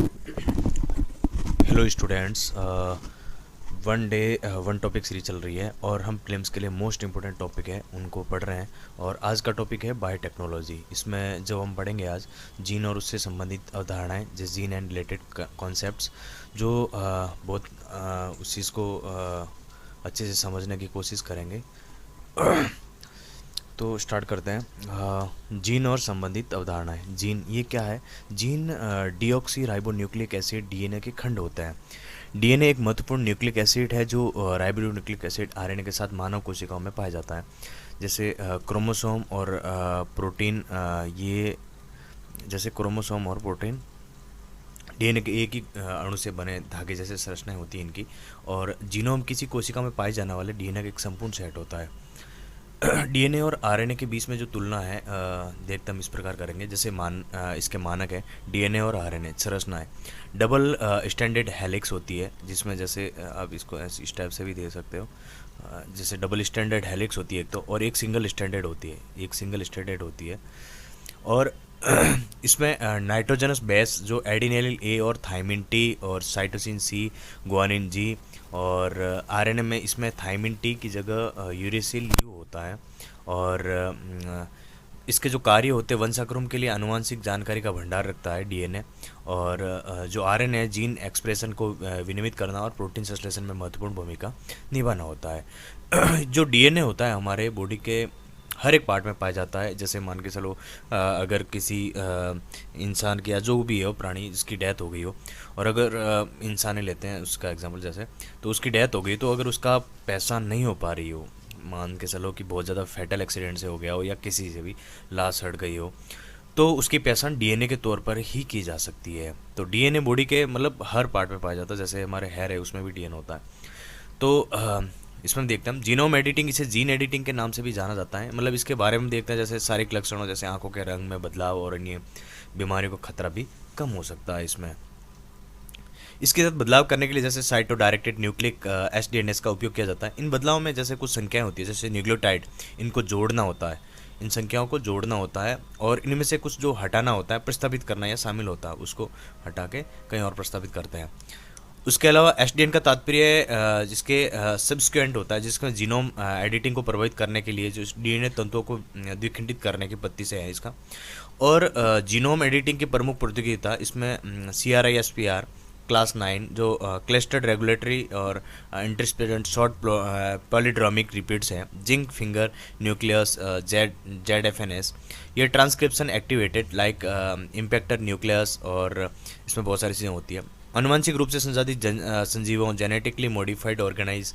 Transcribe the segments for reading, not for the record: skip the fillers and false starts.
Hello students. One day one topic series चल रही है और हम प्रीलिम्स के लिए मोस्ट इम्पोर्टेंट टॉपिक है उनको पढ़ रहे हैं। और आज का टॉपिक है बायोटेक्नोलॉजी। इसमें जो हम पढ़ेंगे आज जीन और उससे संबंधित अवधारणाएं, जैसे जीन एंड रिलेटेड कॉन्सेप्ट्स, जो बहुत उस चीज़ को अच्छे से समझने की कोशिश करेंगे। तो स्टार्ट करते हैं। जीन और संबंधित अवधारणाएं। जीन ये क्या है? Gene deoxy ribo nucleic acid DNA के खंड होता है। डीएनए एक महत्वपूर्ण न्यूक्लिक एसिड है जो राइबो न्यूक्लिक एसिड आरएनए के साथ मानव कोशिकाओं में पाया जाता है। जैसे क्रोमोसोम और प्रोटीन, ये जैसे क्रोमोसोम और प्रोटीन डीएनए के एक ही अणु से बने धागे जैसे संरचनाएं होती हैं इनकी। और जीनोम किसी कोशिका में पाए जाने वाले डीएनए का एक संपूर्ण सेट होता है। डीएनए और आरएनए के बीच में जो तुलना है देखते हम इस प्रकार करेंगे। जैसे इसके मानक है डीएनए और आरएनए संरचनाएं। डबल स्टैंडर्ड हेलिक्स होती है, जिसमें जैसे आप इसको इस टाइप से भी देख सकते हो। जैसे डबल स्टैंडर्ड हेलिक्स होती है एक तो, और एक सिंगल स्टैंडर्ड होती है, एक सिंगल स्टैंडर्ड होती है। और इसमें नाइट्रोजनस बेस जो एडिनिल ए और थाइमिन टी और साइटोसिन सी, गुआनिन जी, और आरएनए में इसमें थाइमिन टी की जगह यूरेसिल यू होता है। और इसके जो कार्य होते हैं, वंशाक्रम के लिए आनुवंशिक जानकारी का भंडार रखता है डीएनए। और जो आरएनए जीन एक्सप्रेशन को विनियमित करना और प्रोटीन संश्लेषण में महत्वपूर्ण भूमिका निभाना होता है। जो डीएनए होता है हमारे बॉडी के हर एक पार्ट में पाया जाता है। जैसे मान के चलो अगर किसी इंसान की या जो भी हो प्राणी जिसकी डेथ हो गई हो, और अगर इंसान ही लेते हैं उसका एग्जांपल, जैसे तो उसकी डेथ हो गई, तो अगर उसका पहचान नहीं हो पा रही हो, मान के चलो कि बहुत ज़्यादा फैटल एक्सीडेंट से हो गया हो या किसी से भी लाश हट गई हो, तो उसकी पहचान डीएनए के तौर पर ही की जा सकती है। तो डीएनए बॉडी के मतलब हर पार्ट में पाया जाता है। जैसे हमारे हेयर है, उसमें भी डीएनए होता है। तो इसमें देखते हैं हम जीनोम एडिटिंग, इसे जीन एडिटिंग के नाम से भी जाना जाता है। मतलब इसके बारे में देखते हैं जैसे शारीरिक लक्षणों, जैसे आंखों के रंग में बदलाव और अन्य बीमारियों का खतरा भी कम हो सकता है इसमें। इसके साथ बदलाव करने के लिए जैसे साइटो डायरेक्टेड न्यूक्लिक एसडीएनएस का उपयोग किया जाता है। इन बदलावों में जैसे कुछ संख्याएं होती है, जैसे न्यूक्लियोटाइड, इनको जोड़ना होता है, इन संख्याओं को जोड़ना होता है। और इनमें से कुछ जो हटाना होता है, प्रस्तावित करना या शामिल होता है, उसको हटा के कहीं और प्रस्तावित करते हैं। उसके अलावा एसडीएन का तात्पर्य जिसके सब्सिक्वेंट होता है, जिसमें जीनोम एडिटिंग को प्रभावित करने के लिए जो डीएनए तंतुओं को द्विखंडित करने की पद्धति से है इसका। और जीनोम एडिटिंग की प्रमुख प्रतियोगिता इसमें CRISPR क्लास 9 जो क्लस्टर्ड रेगुलेटरी और इंटरस्पेरेंट शॉर्ट पॉलीड्रोमिक रिपीट्स हैं, जिंक फिंगर न्यूक्लियस ZFNS, ये ट्रांसक्रिप्शन एक्टिवेटेड लाइक इम्पैक्टर न्यूक्लियस, और इसमें बहुत सारी चीज़ें होती है। आनुवंशिक रूप से संसाधित संजीवों जेनेटिकली मॉडिफाइड ऑर्गेनाइज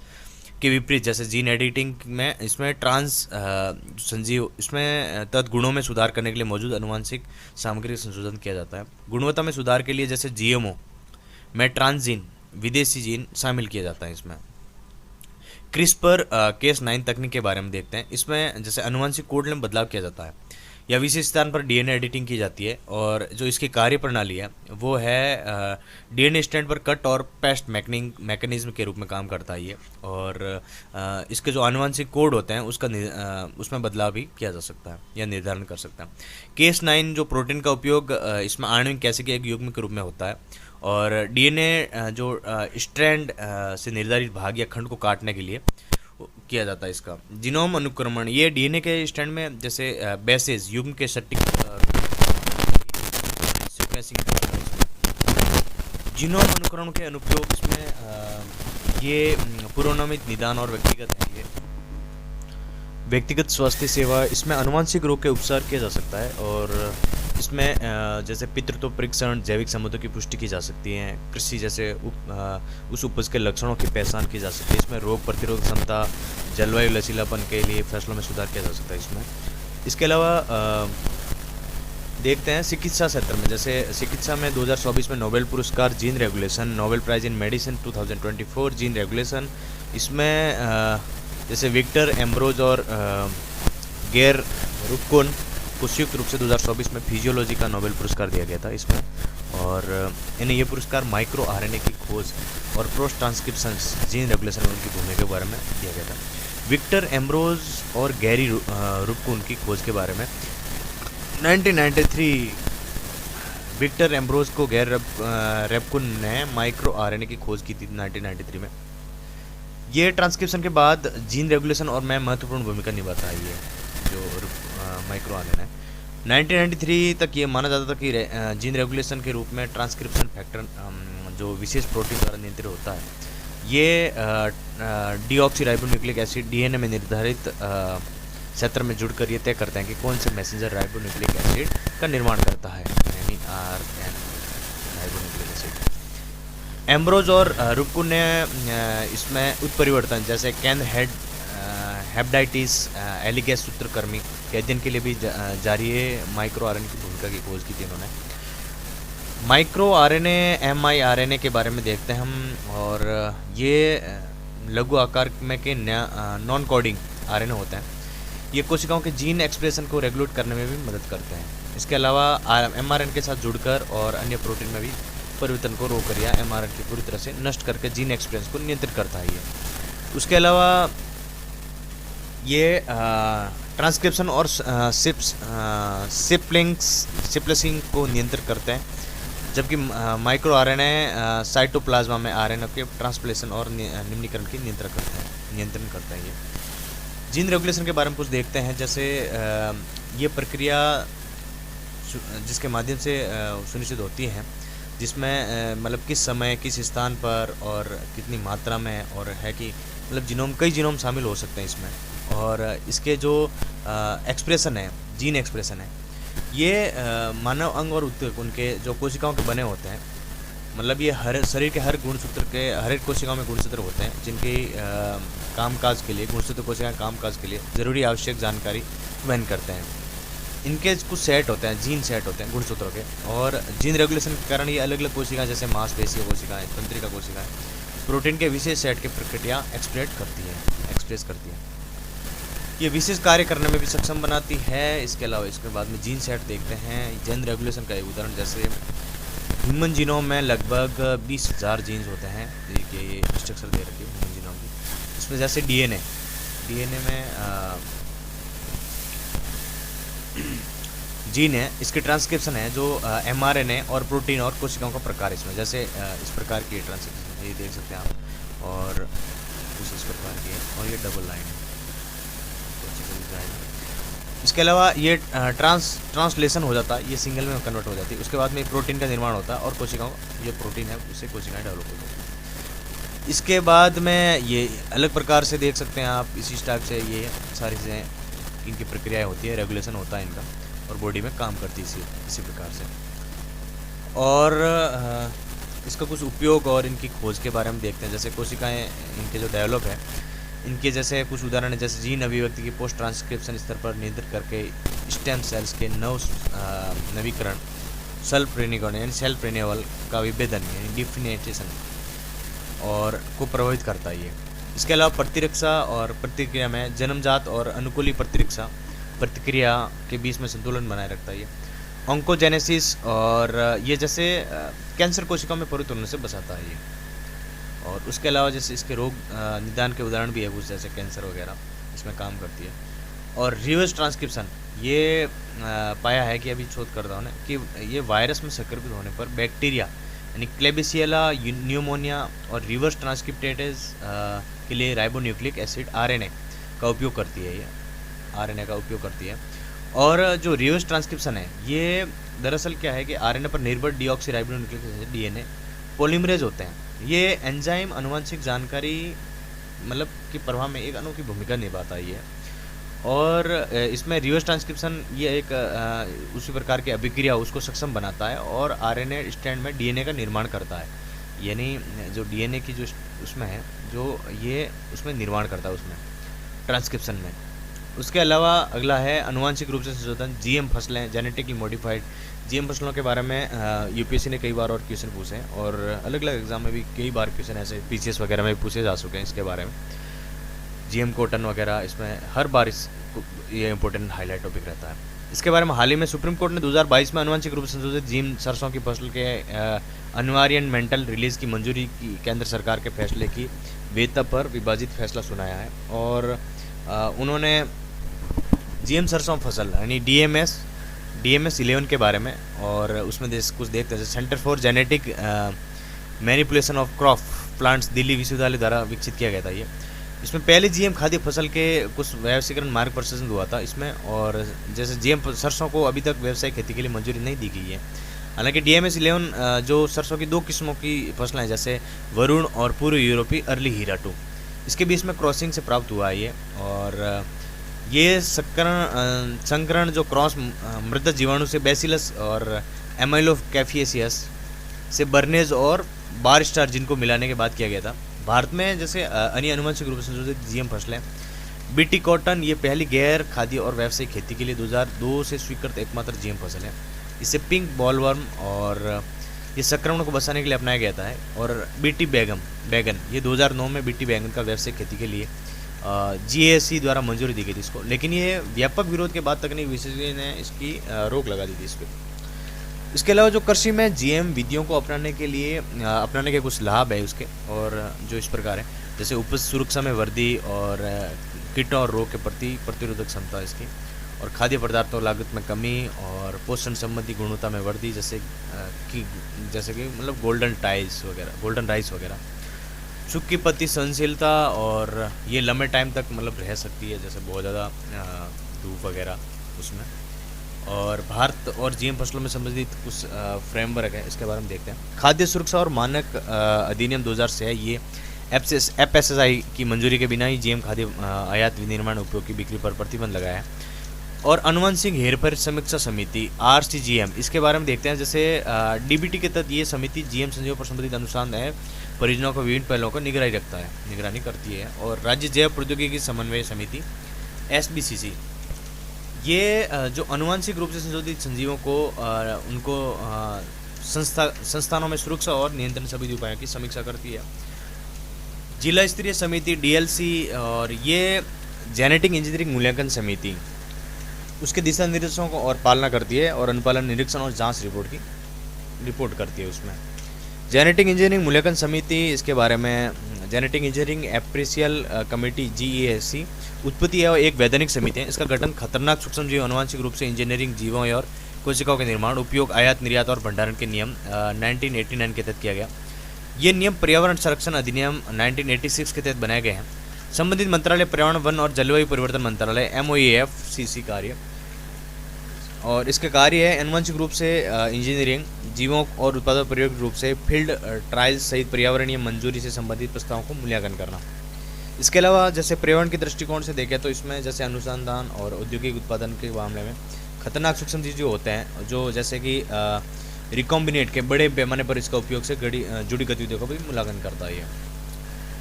के विपरीत, जैसे जीन एडिटिंग में इसमें संजीव, इसमें तत्गुणों में सुधार करने के लिए मौजूद आनुवंशिक सामग्री का संशोधन किया जाता है। गुणवत्ता में सुधार के लिए जैसे GMO में ट्रांसजीन विदेशी जीन शामिल किया जाता है इसमें। क्रिस्पर Cas9 तकनीक के बारे में देखते हैं। इसमें जैसे आनुवंशिक कोड में बदलाव किया जाता है या विशेष स्थान पर डीएनए एडिटिंग की जाती है। और जो इसकी कार्य प्रणाली है वो है डीएनए स्टैंड पर कट और पेस्ट मैकेनिज्म के रूप में काम करता है ये। और इसके जो आनुवंशिक कोड होते हैं उसका उसमें बदलाव भी किया जा सकता है या निर्धारण कर सकता है। Cas9 जो प्रोटीन का उपयोग इसमें आणविक एसिड के एक युग्म के रूप में होता है। और डीएनए जो स्ट्रैंड से निर्धारित भाग या खंड को काटने के लिए किया जाता है इसका। जीनोम अनुक्रमण, ये डीएनए के स्टैंड में जैसे बेसेस युग्म के सटीक सीक्वेंसिंग करता है इसमें। जीनोम अनुक्रमण के अनुप्रयोग इसमें ये पूर्वनिर्मित निदान और व्यक्तिगत है, ये व्यक्तिगत स्वास्थ्य सेवा, इसमें आनुवंशिक रोग के उपचार किया जा सकता है। और इसमें जैसे पितृत्व परीक्षण, जैविक संबंधों की पुष्टि की जा सकती है। कृषि जैसे उस उपज के लक्षणों की पहचान की जा सकती है। इसमें रोग प्रतिरोधक क्षमता, जलवायु लचीलापन के लिए फैसलों में सुधार किया जा सकता है इसमें। इसके अलावा देखते हैं चिकित्सा क्षेत्र में, जैसे चिकित्सा में 2024 में नोबेल पुरस्कार gene regulation, Nobel prize in medicine 2024 gene regulation, इसमें जैसे विक्टर एम्ब्रोज और गेर रुक्कोन को संयुक्त रूप से 2024 में फिजियोलॉजी का नोबेल पुरस्कार दिया गया था इसमें। और इन्हें ये पुरस्कार माइक्रो आरएनए की खोज और पोस्ट ट्रांसक्रिप्शन जीन रेगुलेशन में उनकी भूमिका के बारे में दिया गया था। विक्टर एम्ब्रोज और गैरी रुक्कुन की खोज के बारे में 1993 विक्टर एम्ब्रोज को गैर रेपकुन ने माइक्रो आरएनए की खोज की थी 1993 में। ये ट्रांसक्रिप्शन के बाद जीन रेगुलेशन और में महत्वपूर्ण भूमिका निभाता है, ये जो माइक्रो आरएनए है। 1993 तक ये माना जाता था कि जीन रेगुलेशन के रूप में ट्रांसक्रिप्शन फैक्टर जो विशेष प्रोटीन द्वारा नियंत्रित होता है, ये डीऑक्सीराइबोन्यूक्लिक एसिड डीएनए में निर्धारित क्षेत्र में जुड़कर ये तय करते हैं कि कौन से मैसेंजर राइबोन्यूक्लिक एसिड का निर्माण करता है, यानी आरएन राइबोन्यूक्लिक एसिड। एम्ब्रोज और रुपकुन ने इसमें उत्परिवर्तन जैसे कैन हेपेटाइटिस एलिगेस सूत्रकृमि के अध्ययन के लिए भी जारी माइक्रो आरएनए की भूमिका की खोज की थी इन्होंने। माइक्रो आरएनए एमआईआरएनए के बारे में देखते हैं हम, और ये लघु आकार में के नॉन कोडिंग आरएनए होते हैं। ये कोशिकाओं के जीन एक्सप्रेशन को रेगुलेट करने में भी मदद करते हैं। इसके अलावा एमआरएनए के साथ जुड़कर और अन्य प्रोटीन में भी परिवर्तन को रोककर या एमआरएनए को पूरी तरह से नष्ट करके जीन एक्सप्रेशन को नियंत्रित करता है ये। उसके अलावा ये ट्रांसक्रिप्शन और सिप्लिसिंग को नियंत्रित करते हैं, जबकि माइक्रो आरएनए साइटोप्लाज्मा में आरएनए के ट्रांसलेशन और निम्नीकरण की नियंत्रण करता है ये। जीन रेगुलेशन के बारे में कुछ देखते हैं, जैसे ये प्रक्रिया जिसके माध्यम से सुनिश्चित होती है, जिसमें मतलब किस समय किस स्थान पर और कितनी मात्रा में, और है कि मतलब कई जीनोम शामिल हो सकते हैं इसमें, और इसके जो एक्सप्रेशन है, जीन एक्सप्रेशन है, ये मानव अंग और उत्तक उनके जो कोशिकाओं के बने होते हैं, मतलब ये हर शरीर के हर गुणसूत्र के हर एक कोशिकाओं में गुणसूत्र होते हैं, जिनके कामकाज के लिए गुणसूत्र कोशिकाएं कामकाज के लिए ज़रूरी आवश्यक जानकारी वहन करते हैं। इनके कुछ सेट होते हैं, जीन सेट होते हैं गुणसूत्रों के, और जीन रेगुलेशन के कारण ये अलग अलग कोशिकाएं जैसे मांसपेशीय कोशिकाएं, तंत्रिका कोशिकाएं प्रोटीन के विशेष सेट की प्रक्रिया एक्सप्रेस करती है। ये विशेष कार्य करने में भी सक्षम बनाती है। इसके अलावा इसके बाद में जीन सेट देखते हैं। जीन रेगुलेशन का एक उदाहरण, जैसे ह्यूमन जीनोम में लगभग 20,000 जीन्स होते हैं, देखिए ये स्ट्रक्चर दे रखी है ह्यूमन जीनोम की। इसमें जैसे डीएनए में जीन है, इसकी ट्रांसक्रिप्शन है जो एमआरएनए और प्रोटीन और कोशिकाओं का प्रकार इसमें, जैसे इस प्रकार की ट्रांसक्रिप्शन ये देख सकते हैं आप, और कुछ इस प्रकार की है, और ये डबल लाइन है। इसके अलावा ये ट्रांसलेशन हो जाता है, ये सिंगल में कन्वर्ट हो जाती है। उसके बाद में प्रोटीन का निर्माण होता है और कोशिकाओं ये प्रोटीन है उससे कोशिकाएं डेवलप हो जाती हैं। इसके बाद में ये अलग प्रकार से देख सकते हैं आप, इसी टाइप से ये सारी चीज़ें इनकी प्रक्रियाएं होती है, रेगुलेशन होता है इनका, और बॉडी में काम करती है इसी प्रकार से। और इसका कुछ उपयोग और इनकी खोज के बारे में देखते हैं, जैसे कोशिकाएँ इनके जो डेवलप है, इनके जैसे कुछ उदाहरण है, जैसे जीन अभिव्यक्ति की पोस्ट ट्रांसक्रिप्शन स्तर पर नियंत्रित करके स्टेम सेल्स के नवीकरण, सेल्फ रिन्यूअल यानी सेल्फ रिन्यूअल का विभेदन यानी डिफिनेटेशन और को प्रभावित करता है ये। इसके अलावा प्रतिरक्षा और प्रतिक्रिया में जन्मजात और अनुकूली प्रतिक्रिया के बीच में संतुलन बनाए रखता है ये। ऑन्कोजेनेसिस, और ये जैसे कैंसर कोशिकाओं में परिवर्तन होने से बचाता है ये। और उसके अलावा जैसे इसके रोग निदान के उदाहरण भी है कुछ, जैसे कैंसर वगैरह इसमें काम करती है। और रिवर्स ट्रांसक्रिप्शन, ये पाया है कि अभी शोधकर्ताओं ने कि ये वायरस में संक्रमित होने पर बैक्टीरिया यानी क्लेबिसिएला न्यूमोनिया और रिवर्स ट्रांसक्रिप्टेज के लिए राइबोन्यूक्लिक एसिड आरएनए का उपयोग करती है, ये आरएनए का उपयोग करती है। और जो रिवर्स ट्रांसक्रिप्शन है, ये दरअसल क्या है कि आरएनए पर निर्भर डीऑक्सीराइबोन्यूक्लिक एसिड डीएनए पॉलीमरेज होते हैं। ये एंजाइम अनुवांशिक जानकारी मतलब कि प्रवाह में एक अनोखी भूमिका निभाता है ये। और इसमें रिवर्स ट्रांसक्रिप्शन ये एक उसी प्रकार की अभिक्रिया उसको सक्षम बनाता है और आरएनए स्ट्रैंड में डीएनए का निर्माण करता है, यानी जो डीएनए की जो उसमें है जो ये उसमें निर्माण करता है उसमें ट्रांसक्रिप्शन में। उसके अलावा अगला है अनुवांशिक रूप से संशोधन, जीएम फसलें, जेनेटिकली मॉडिफाइड। जीएम फसलों के बारे में यूपीएससी ने कई बार और क्वेश्चन पूछे हैं, और अलग अलग एग्जाम में भी कई बार क्वेश्चन ऐसे पीसीएस वगैरह में पूछे जा चुके हैं इसके बारे में। जीएम कॉटन वगैरह इसमें हर बार ये इंपॉर्टेंट हाईलाइट टॉपिक रहता है। इसके बारे में हाल ही में सुप्रीम कोर्ट ने 2022 में अनुवांशिक रूप से संशोधित जीएम सरसों की फसल के एनवायरमेंटल रिलीज की मंजूरी की केंद्र सरकार के फैसले की वैधता पर विभाजित फैसला सुनाया है। और उन्होंने जीएम सरसों फसल यानी DMS-11 के बारे में, और उसमें कुछ देखते हैं। Centre for genetic manipulation of crop plants Delhi विश्वविद्यालय द्वारा विकसित किया गया था ये। इसमें पहले GM खाद्य फसल के कुछ व्यावसायीकरण मार्ग प्रशंसित हुआ था इसमें, और जैसे GM सरसों को अभी तक व्यवसायिक खेती के लिए मंजूरी नहीं दी गई है। हालांकि DMS-11 जो सरसों की 2 किस्मों की फसलें हैं, जैसे वरुण और पूर्व यूरोपी अर्ली हीरा 2, इसके बीच में क्रॉसिंग से प्राप्त हुआ है ये। और ये संकरण जो क्रॉस मृदा जीवाणु से बेसिलस और एमाइलोकैफिएसियस से बर्नेज और बार स्टार जिनको मिलाने के बाद किया गया था। भारत में जैसे अन्य अनुवांशिक रूप से संशोधित GM फसलें BT कॉटन, ये पहली गैर खाद्य और व्यावसायिक खेती के लिए 2002 से स्वीकृत एकमात्र GM फसल है। इसे पिंक बॉलवर्म और ये संक्रमण को बचाने के लिए अपनाया गया था। और BT बैगन, ये 2009 में BT बैगन का व्यावसायिक खेती के लिए GAC द्वारा मंजूरी दी गई थी इसको, लेकिन ये व्यापक विरोध के बाद तकनीकी विशेषज्ञ ने इसकी रोक लगा दी थी इस पर। इसके अलावा जो कृषि में GM विधियों को अपनाने के कुछ लाभ है उसके, और जो इस प्रकार है, जैसे उपज सुरक्षा में वृद्धि और कीटों और रोग के प्रति प्रतिरोधक क्षमता इसकी, और खाद्य पदार्थों लागत में कमी और पोषण संबंधी गुणवत्ता में वृद्धि, जैसे कि मतलब गोल्डन राइस वगैरह, सूखी पत्ती सहनशीलता, और ये लंबे टाइम तक मतलब रह सकती है, जैसे बहुत ज़्यादा धूप वगैरह उसमें। और भारत और GM फसलों में संबंधित कुछ फ्रेमवर्क है, इसके बारे में देखते हैं। खाद्य सुरक्षा और मानक अधिनियम 2000 से है, ये FSSAI की मंजूरी के बिना ही GM खाद्य आयात, विनिर्माण, उपयोग की बिक्री पर प्रतिबंध लगाया है। और अनुवांशिक हेरफेर समीक्षा समिति RCGM, इसके बारे में देखते हैं। जैसे DBT के तहत ये समिति GM संजीवों पर संबंधित अनुसंधान है परियोजनाओं को विभिन्न पहलों को निगरानी करती है। और राज्य जैव प्रौद्योगिकी समन्वय समिति SBCC, ये जो अनुवांशिक रूप से संशोधित संजीवों को उनको संस्थानों में सुरक्षा और नियंत्रण सभी उपायों की समीक्षा करती है। जिला स्तरीय समिति DLC, और ये जेनेटिक इंजीनियरिंग मूल्यांकन समिति उसके दिशा निर्देशों को और पालना करती है, और अनुपालन निरीक्षण और जांच रिपोर्ट करती है उसमें। जेनेटिक इंजीनियरिंग मूल्यांकन समिति, इसके बारे में जेनेटिक इंजीनियरिंग एप्रेसियल कमेटी GEAC उत्पत्ति है और एक वैधानिक समिति है। इसका गठन खतरनाक सूक्ष्मजीव अनुवांशिक रूप से इंजीनियरिंग जीवों और कोशिकाओं के निर्माण, उपयोग, आयात, निर्यात और भंडारण के नियम 1989 के तहत किया गया। ये नियम पर्यावरण संरक्षण अधिनियम 1986 के तहत बनाए गए हैं। संबंधित मंत्रालय पर्यावरण, वन और जलवायु परिवर्तन मंत्रालय MOEFCC कार्य, और इसके कार्य है आनुवंशिक रूप से इंजीनियरिंग जीवों और उत्पादों प्रयोग रूप से फील्ड ट्रायल्स सहित पर्यावरणीय मंजूरी से संबंधित प्रस्तावों को मूल्यांकन करना। इसके अलावा जैसे पर्यावरण के दृष्टिकोण से देखें तो इसमें जैसे अनुसंधान और औद्योगिक उत्पादन के मामले में खतरनाक सूक्ष्मजीव जो होते हैं, जो जैसे कि रिकॉम्बिनेट के बड़े पैमाने पर इसका उपयोग से जुड़ी गतिविधियों का भी मूल्यांकन करता है।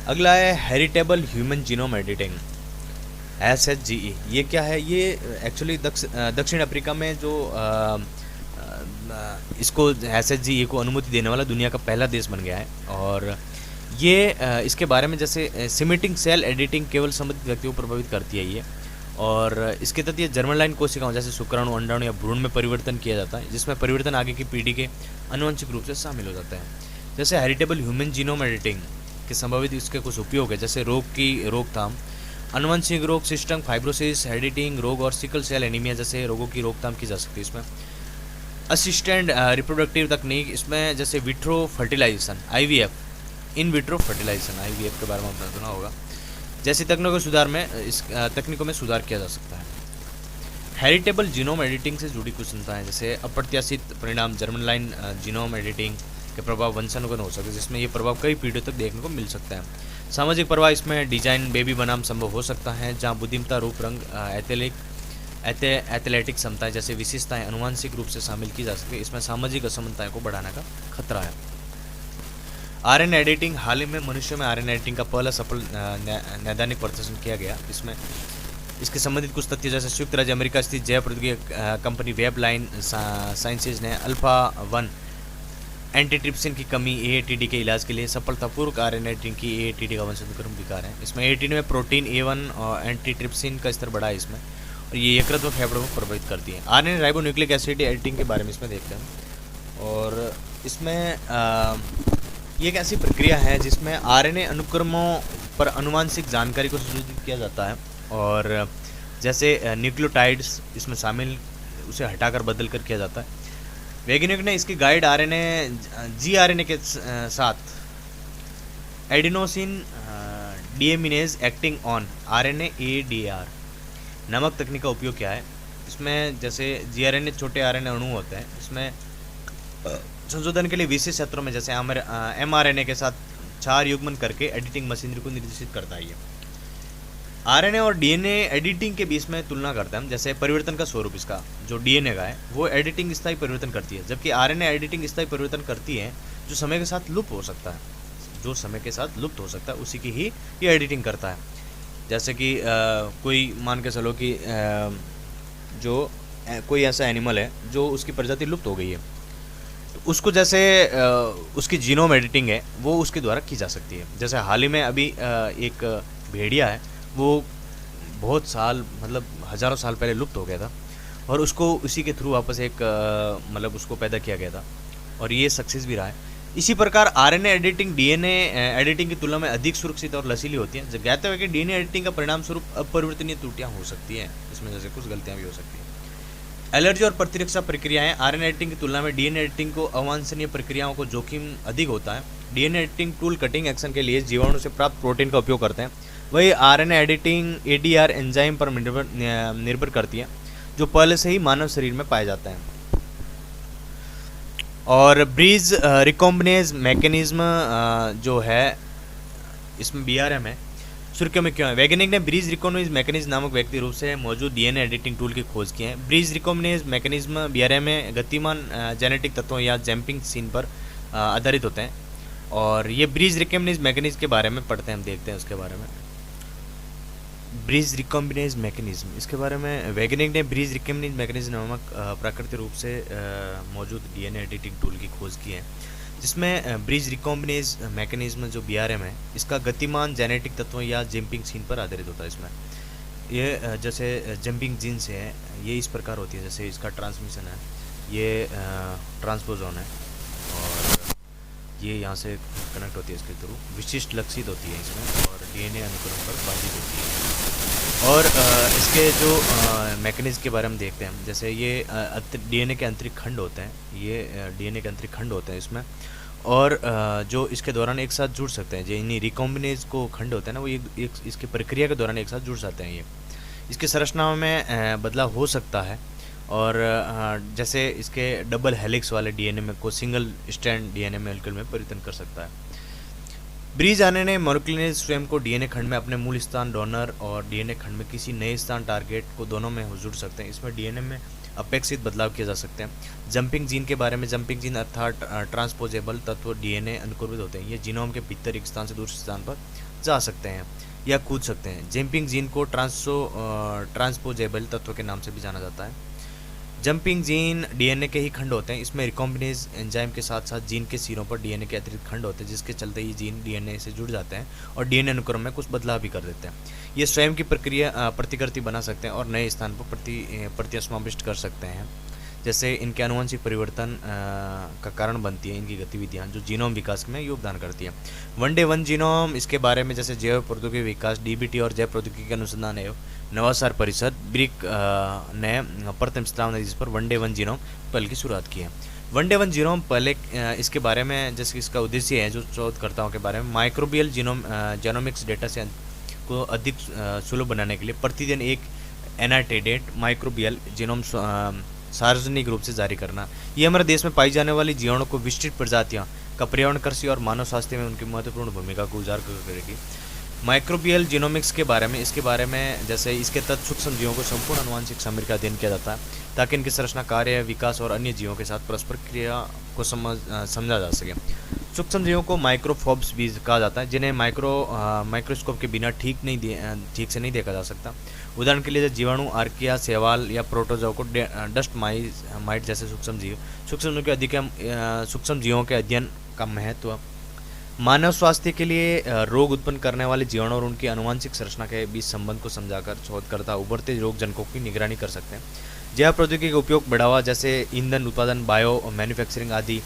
अगला है heritable human genome editing SHGE। ये क्या है? ये एक्चुअली दक्षिण अफ्रीका में जो इसको SHGE को अनुमति देने वाला दुनिया का पहला देश बन गया है। और ये इसके बारे में जैसे सिमेटिंग सेल एडिटिंग केवल संबंधित व्यक्तियों को प्रभावित करती है ये, और इसके तहत ये जर्मलाइन कोशिकाओं जैसे शुक्राणु, अंडाणु या भ्रूण में परिवर्तन किया जाता है, जिसमें परिवर्तन आगे की पीढ़ी के आनुवंशिक रूप से शामिल हो जाता है। जैसे हेरिटेबल ह्यूमन जीनोम एडिटिंग के संभावित इसके कुछ उपयोग है, जैसे रोग की रोकथाम, आनुवंशिक रोग, सिस्टम फाइब्रोसिस, एडिटिंग रोग और सिकल सेल एनीमिया जैसे रोगों की रोकथाम की जा सकती है। इसमें असिस्टेंट रिप्रोडक्टिव तकनीक, इसमें जैसे vitro fertilisation IVF, in vitro fertilisation IVF के बारे में आपने सुना होगा, जैसी तकनीकों में सुधार किया जा सकता है। हेरिटेबल जीनोम एडिटिंग से जुड़ी कुछ चिंताएं, जैसे अप्रत्याशित परिणाम, जर्मलाइन जीनोम एडिटिंग के प्रभाव वंशानुगत हो सकते हैं, जिसमें ये प्रभाव कई पीढ़ियों तक देखने को मिल सकता है। सामाजिक प्रभाव, इसमें डिजाइन बेबी बनाम संभव हो सकता है, जहां बुद्धिमत्ता, रूप, रंग, एथलेटिक क्षमताएं जैसे विशेषताएं आनुवंशिक रूप से शामिल की जा सकती है। इसमें सामाजिक असमानताएं को बढ़ाने का खतरा है। RNA एडिटिंग, हाल ही में मनुष्यों में RNA एडिटिंग का पहला सफल नैदानिक प्रदर्शन किया गया। इसमें इसके संबंधित कुछ तथ्य, जैसे संयुक्त राज्य अमेरिका स्थित जैव प्रौद्योगिकी कंपनी वेबलाइन साइंसेज ने अल्फा-1 एंटीट्रिप्सिन की कमी AATD के इलाज के लिए सफलतापूर्वक RNA एडिटिंग की। AATD का वंशानुक्रम विकार है। इसमें AATD में प्रोटीन A1 और एंटीट्रिप्सिन का स्तर बढ़ा है इसमें, और ये यकृत व फेफड़ों को प्रभावित करती है। RNA राइबोन्यूक्लिक एसिड एडिटिंग के बारे में इसमें देखते हैं, और इसमें ये एक ऐसी प्रक्रिया है जिसमें RNA अनुक्रमों पर आनुवंशिक जानकारी को संशोधित किया जाता है, और जैसे न्यूक्लियोटाइड्स इसमें शामिल उसे हटाकर बदल कर किया जाता है। वैज्ञानिक ने इसकी गाइड आरएनए जी आरएनए के साथ adenosine deaminase acting on RNA ADR नामक तकनीक का उपयोग किया है। इसमें जैसे जीआरएनए छोटे आरएनए अणु होते हैं, इसमें संशोधन के लिए विशेष क्षेत्रों में जैसे एमआरएनए के साथ 4 युग्मन करके एडिटिंग मशीनरी को निर्देशित करता है। ये आरएनए और डीएनए एडिटिंग के बीच में तुलना करते हैं हम। जैसे परिवर्तन का स्वरूप इसका जो डीएनए का है वो एडिटिंग स्थायी परिवर्तन करती है, जबकि आरएनए एडिटिंग स्थायी परिवर्तन करती है जो समय के साथ लुप्त हो सकता है, जो समय के साथ लुप्त हो सकता है उसी की ही ये एडिटिंग करता है। जैसे कि कोई मान के चलो कि कोई ऐसा एनिमल है जो उसकी प्रजाति लुप्त हो गई है, तो उसको जैसे उसकी जीनोम एडिटिंग है वो उसके द्वारा की जा सकती है। जैसे हाल ही में अभी एक भेड़िया है, वो बहुत साल मतलब हज़ारों साल पहले लुप्त हो गया था और उसको उसी के थ्रू वापस एक मतलब उसको पैदा किया गया था और ये सक्सेस भी रहा है। इसी प्रकार आरएनए एडिटिंग डीएनए एडिटिंग की तुलना में अधिक सुरक्षित और लचीली होती है। ज्ञात है कि डीएनए एडिटिंग का परिणाम स्वरूप अपरिवर्तनीय त्रुटियां हो सकती हैं, इसमें जैसे कुछ गलतियां भी हो सकती हैं। एलर्जी और प्रतिरक्षा प्रक्रियाएं आरएनए एडिटिंग की तुलना में डीएनए एडिटिंग को अवांछनीय प्रक्रियाओं को जोखिम अधिक होता है। DNA editing tool cutting action के लिए जीवाणु से प्राप्त प्रोटीन का उपयोग करते हैं, वही आरएनए एडिटिंग एडीआर एंजाइम पर निर्भर करती है जो पहले से ही मानव शरीर में पाए जाते हैं। और ब्रिज रिकॉम्बिनेज मैकेनिज्म जो है इसमें बीआरएम है, सुर्खियों में क्यों है? वैज्ञानिक ने ब्रिज रिकॉम्बिनेज मैकेनिज्म नामक व्यक्ति रूप से मौजूद डीएनए एडिटिंग टूल की खोज की है। ब्रिज रिकॉम्बिनेज मैकेनिज्म बीआरएम में गतिमान जेनेटिक तत्वों या जंपिंग सीन पर आधारित होते हैं और ये ब्रिज रिकॉम्बिनेज मैकेनिज्म के बारे में पढ़ते हैं, हम देखते हैं उसके बारे में। ब्रिज रिकॉम्बिनेज मैकेनिज्म, इसके बारे में वैज्ञानिक ने ब्रिज रिकॉम्बिनेज मैकेनिज्म नामक प्राकृतिक रूप से मौजूद डीएनए एडिटिंग टूल की खोज की है, जिसमें ब्रिज रिकॉम्बिनेज मैकेनिज्म जो बीआरएम है इसका गतिमान जेनेटिक तत्वों या जंपिंग सीन पर आधारित होता है। इसमें ये जैसे जंपिंग जीन से है, ये इस प्रकार होती है जैसे इसका ट्रांसमिशन है, ये ट्रांसपोजोन है और ये यहाँ से कनेक्ट होती है इसके थ्रू, विशिष्ट लक्षित होती है इसमें और डीएनए अनुक्रम पर बाधित होती है। और इसके जो मैकेनिज्म के बारे में देखते हैं, जैसे ये डीएनए के आंतरिक खंड होते हैं, ये डीएनए के आंतरिक खंड होते हैं इसमें और जो इसके दौरान एक साथ जुड़ सकते हैं, जो इन्हीं रिकॉम्बिनेज को खंड होते हैं ना वो एक इसकी प्रक्रिया के दौरान एक साथ जुड़ जाते हैं। ये इसकी संरचना में बदलाव हो सकता है और जैसे इसके डबल हेलिक्स वाले डीएनए में को सिंगल स्ट्रैंड डीएनए मॉलिक्यूल में परिवर्तन कर सकता है। ब्रिज आरएनए मॉलिक्यूल ने स्वयं को डीएनए खंड में अपने मूल स्थान डोनर और डीएनए खंड में किसी नए स्थान टारगेट को दोनों में जुड़ सकते हैं। इसमें डीएनए में अपेक्षित बदलाव किए जा सकते हैं। जंपिंग जीन के बारे में, जंपिंग जीन अर्थात ट्रांसपोजेबल तत्व डीएनए अनुकूलित होते हैं, ये जीनोम के भीतर एक स्थान से दूसरे स्थान पर जा सकते हैं या कूद सकते हैं। जंपिंग जीन को ट्रांसपोजेबल तत्व के नाम से भी जाना जाता है। जंपिंग जीन डीएनए के ही खंड होते हैं, इसमें रिकॉम्बिनेज एंजाइम के साथ साथ जीन के सिरों पर डीएनए के अतिरिक्त खंड होते हैं, जिसके चलते ये जीन डीएनए से जुड़ जाते हैं और डीएनए अनुक्रम में कुछ बदलाव भी कर देते हैं। ये स्वयं की प्रक्रिया प्रतिकृति बना सकते हैं और नए स्थान पर प्रतिसमाविष्ट कर सकते हैं। जैसे इनके आनुवंशिक परिवर्तन का कारण बनती है इनकी गतिविधियाँ जो जीनोम विकास में योगदान करती है। वन डे वन जीनोम, इसके बारे में जैसे जैव प्रौद्योगिकी विकास डीबीटी और जैव प्रौद्योगिकी अनुसंधान एवं नवाचार परिषद ब्रिक ने प्रथम स्थान जिस पर वन डे वन जीनोम पहल की शुरुआत की है। वन डे वन जीनोम पहले इसके बारे में जैसे इसका उद्देश्य है जो शोधकर्ताओं के बारे में माइक्रोबियल जेनोमिक्स डेटा से को अधिक सुलभ बनाने के लिए प्रतिदिन एक एनाटेडेड माइक्रोबियल जीनोम सार्वजनिक रूप से जारी करना। ये हमारे देश में पाई जाने वाली जीवाणु को विशिष्ट प्रजातियां का पर्यावरण, कृषि और मानव स्वास्थ्य में उनकी महत्वपूर्ण भूमिका को उजागर करेगी। माइक्रोबियल जीनोमिक्स के बारे में, इसके बारे में जैसे इसके तत्व सूक्ष्म जीवों को संपूर्ण आनुवंशिक सामग्री का अध्ययन किया जाता है ताकि इनकी संरचना, कार्य, विकास और अन्य जीवों के साथ परस्पर क्रिया को समझा जा सके। सूक्ष्म जीवों को माइक्रोफोब्स भी कहा जाता है, जिन्हें माइक्रोस्कोप के बिना ठीक से नहीं देखा जा सकता। उदाहरण के लिए जीवाणु, आर्किया, शैवाल या प्रोटोजोआ को डस्ट माइट जैसे सूक्ष्म जीवों के अध्ययन का महत्व। मानव स्वास्थ्य के लिए रोग उत्पन्न करने वाले जीवाणु और उनकी आनुवंशिक संरचना के बीच संबंध को समझाकर शोधकर्ता उभरते रोग जनकों की निगरानी कर सकते हैं। जैव प्रौद्योगिकी का उपयोग बढ़ावा, जैसे ईंधन उत्पादन, बायो मैन्युफैक्चरिंग आदि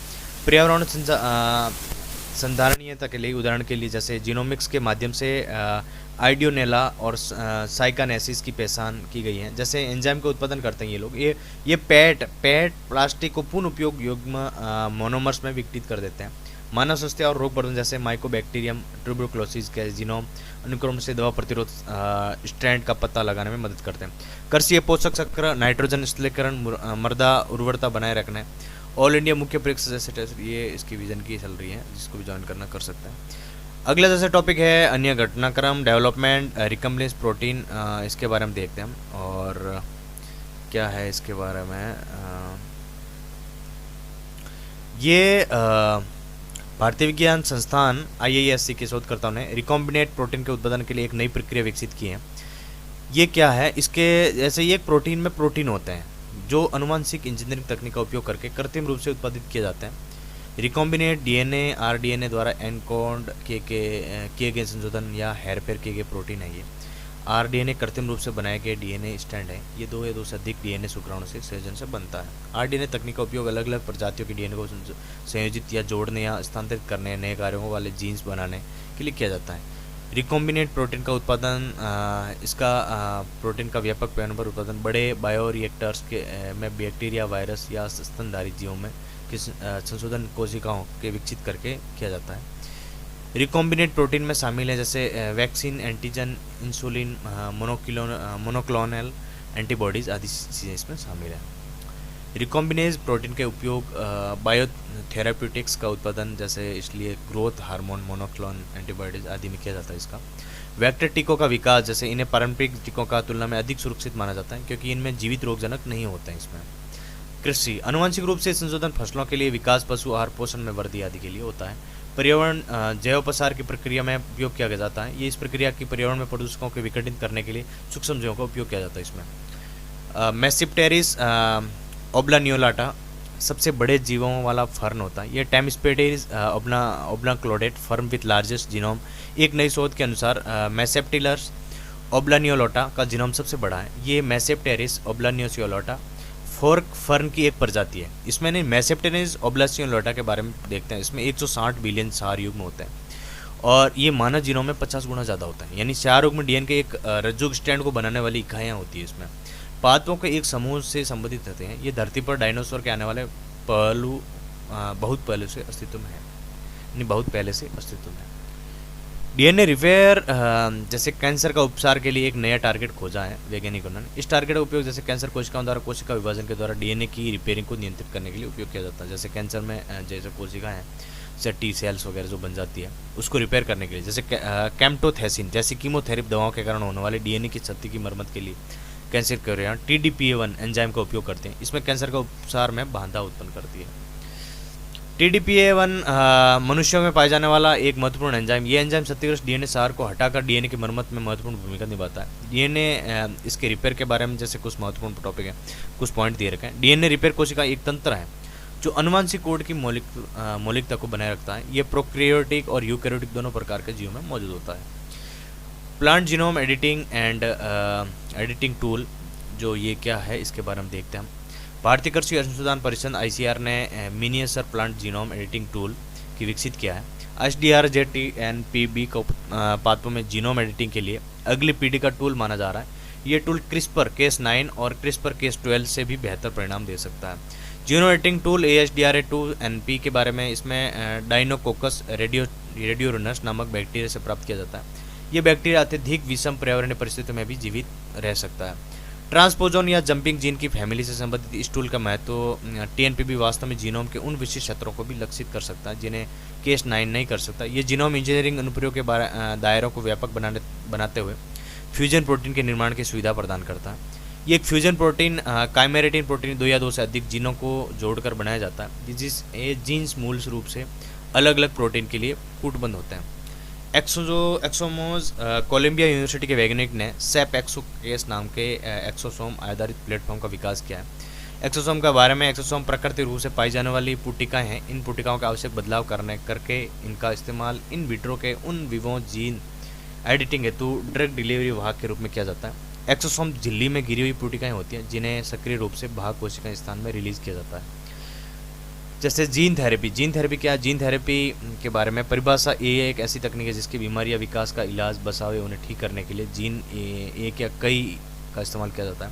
संधारणीयता के लिए, उदाहरण के लिए जैसे जीनोमिक्स के माध्यम से आइडियोनेला और साइकानेसिस की पहचान की गई है। जैसे एंजाइम का उत्पादन करते हैं ये लोग, ये पैट प्लास्टिक को पुनः उपयोग युग्म मोनोमर्स में विघटित कर देते हैं। मानव स्वास्थ्य और रोग प्रबंधन जैसे माइकोबैक्टीरियम ट्यूबरकुलोसिस के जीनोम अनुक्रम से दवा प्रतिरोध स्ट्रैंड का पता लगाने में मदद करते हैं। कृषि पोषक चक्र, नाइट्रोजन स्थलीकरण, मृदा उर्वरता बनाए रखने। ऑल इंडिया मुख्य परीक्षा जैसे टेस्ट, ये इसकी विजन की चल रही है, जिसको भी ज्वाइन करना कर सकते हैं। अगला जैसे टॉपिक है अन्य घटनाक्रम, डेवलपमेंट, रिकम्बलेंस प्रोटीन, इसके बारे में देखते हैं हम। और क्या है इसके बारे में, ये भारतीय विज्ञान संस्थान IISc के शोधकर्ताओं ने रिकॉम्बिनेट प्रोटीन के उत्पादन के लिए एक नई प्रक्रिया विकसित की है। ये क्या है, इसके जैसे ये एक प्रोटीन में प्रोटीन होते हैं जो अनुवांशिक इंजीनियरिंग तकनीक का उपयोग करके कृत्रिम रूप से उत्पादित किए जाते हैं। रिकॉम्बिनेट DNA RDNA द्वारा एनकोड किए गए संशोधन या हेरफेर किए गए प्रोटीन है। ये RDNA कृत्रिम रूप से बनाए गए DNA स्टैंड है। ये दो या दो से अधिक DNA शुक्राणु से संयोजन से बनता है। RDNA तकनीक का उपयोग अलग अलग प्रजातियों के DNA को संयोजित या जोड़ने या स्थानांतरित करने, नए कार्यों वाले जीन्स बनाने के लिए किया जाता है। रिकॉम्बिनेट प्रोटीन का उत्पादन, इसका प्रोटीन का व्यापक पैमाने पर उत्पादन बड़े बायोरिएक्टर्स में बैक्टीरिया, वायरस या स्तनधारी जीवों में संशोधन कोशिकाओं के विकसित करके किया जाता है। रिकॉम्बिनेट प्रोटीन में शामिल है जैसे vaccine, antigen, insulin, monoclonal antibodies आदि चीज़ें इसमें शामिल है। रिकॉम्बिनेज प्रोटीन के उपयोग बायोथेराप्यूटिक्स का उत्पादन जैसे इसलिए ग्रोथ हार्मोन, मोनोक्लोन एंटीबॉडीज आदि में किया जाता है इसका। वेक्टर टीकों का विकास, जैसे इन्हें पारंपरिक टीकों का तुलना में अधिक सुरक्षित माना जाता है क्योंकि इनमें जीवित रोगजनक नहीं होते हैं इसमें। कृषि, अनुवांशिक रूप से संशोधन फसलों के लिए विकास, पशु आहार, पोषण में वृद्धि आदि के लिए होता है। पर्यावरण, जैव प्रसार की प्रक्रिया में उपयोग किया जाता है। ये इस प्रक्रिया की पर्यावरण में प्रदूषकों को विघटित करने के लिए सूक्ष्म जीवों का उपयोग किया जाता है इसमें। मैसिप्टेरिस ओब्लानियोलाटा सबसे बड़े जीवों वाला फर्न होता है। ये टेमिस्पेटेरिस ओब्लाक्लोडेट फर्म विथ लार्जेस्ट जीनोम। एक नई शोध के अनुसार मैसेप्टिलस ओब्लानियोलाटा का जीनोम सबसे बड़ा है। ये मैसेप्टेरिस ओब्लानियोलाटा फोर्क फर्न की एक प्रजाति है। इसमें नहीं, मैसेप्टेरिस ओब्लानियोलाटा के बारे में देखते हैं। इसमें 160 बिलियन क्षार युग्म होते हैं और ये मानव जीनोम में 50 गुना ज़्यादा होता है। यानी क्षार युग्म DNA के एक रज्जु स्टैंड को बनाने वाली इकाइयाँ होती है। इसमें पादपों के एक समूह से संबंधित होते हैं। ये धरती पर डायनासोर के आने वाले पहलू बहुत पहले से अस्तित्व में है, यानी बहुत पहले से अस्तित्व में है। DNA रिपेयर, जैसे कैंसर का उपचार के लिए एक नया टारगेट खोजा है वैज्ञानिकों ने। इस टारगेट का उपयोग जैसे कैंसर कोशिकाओं द्वारा कोशिका विभाजन के द्वारा DNA की रिपेयरिंग को नियंत्रित करने के लिए उपयोग किया जाता है। जैसे कैंसर में जैसे कोशिका है, जैसे T सेल्स वगैरह जो बन जाती है, उसको रिपेयर करने के लिए। जैसे कैम्टोथैसिन जैसी कीमोथेरेपी दवाओं के कारण होने वाले DNA की क्षति की मरम्मत के लिए कैंसर के यहाँ TDPA1 एंजाइम का उपयोग करते हैं। इसमें कैंसर का उपचार में बाधा उत्पन्न करती है। TDPA1 मनुष्यों में पाए जाने वाला एक महत्वपूर्ण एंजाइम। ये एंजाइम क्षतिग्रस्त DNA सार को हटाकर DNA की मरम्मत में महत्वपूर्ण भूमिका निभाता है। DNA इसके रिपेयर के बारे में जैसे कुछ महत्वपूर्ण टॉपिक है, कुछ पॉइंट दिए रखे हैं। DNA रिपेयर कोशिका एक तंत्र है जो अनुवांशिक कोड की मौलिकता को बनाए रखता है। ये प्रोकैरियोटिक और यूकैरियोटिक दोनों प्रकार के जीवों में मौजूद होता है। Plant genome editing and editing tool, जो ये क्या है इसके बारे में देखते हैं हम। भारतीय कृषि अनुसंधान परिषद ICR ने miniature plant genome editing tool की विकसित किया है। SDR-JTNPB को पादपों में जीनोम एडिटिंग के लिए अगली पीढ़ी का टूल माना जा रहा है। ये टूल CRISPR-Cas9 और CRISPR-Cas12 से भी बेहतर परिणाम दे सकता है। जीनोम एडिटिंग टूल ASDR2NP के बारे में, इसमें डाइनोकोकस रेडियोरनस नामक बैक्टीरिया से प्राप्त किया जाता है। ये बैक्टीरिया अत्यधिक विषम पर्यावरणीय परिस्थितियों में भी जीवित रह सकता है। ट्रांसपोजोन या जंपिंग जीन की फैमिली से संबंधित इस टूल का महत्व, TNPB वास्तव में जीनोम के उन विशिष्ट क्षेत्रों को भी लक्षित कर सकता है जिन्हें Cas9 नहीं कर सकता। ये जीनोम इंजीनियरिंग अनुप्रयोग के दायरों को व्यापक बनाते हुए फ्यूजन प्रोटीन के निर्माण की सुविधा प्रदान करता है। ये एक फ्यूजन प्रोटीन काइमेरेटिन प्रोटीन 2 या 2 से अधिक जीनों को जोड़कर बनाया जाता है, जिस जीन्स मूल रूप से अलग अलग प्रोटीन के लिए कूटबंद होते हैं। एक्सोमोज, कोलंबिया यूनिवर्सिटी के वैज्ञानिक ने सेप एक्सोकेस नाम के एक्सोसोम आधारित प्लेटफॉर्म का विकास किया है। एक्सोसोम के बारे में, एक्सोसोम प्राकृतिक रूप से पाई जाने वाली पुटिकाएं हैं। इन पुटिकाओं का आवश्यक बदलाव करके इनका इस्तेमाल इन विट्रो के उन विवो जीन एडिटिंग हेतु ड्रग डिलीवरी वाहक के रूप में किया जाता है। एक्सोसोम झिल्ली में गिरी हुई पुटिकाएं होती हैं जिन्हें सक्रिय रूप से वाहक कोशिका स्थान में रिलीज किया जाता है। जैसे जीन थेरेपी क्या है? जीन थेरेपी के बारे में परिभाषा, ये एक ऐसी तकनीक है जिसकी बीमारी या विकास का इलाज, बसाव या उन्हें ठीक करने के लिए जीन एक या कई का इस्तेमाल किया जाता है।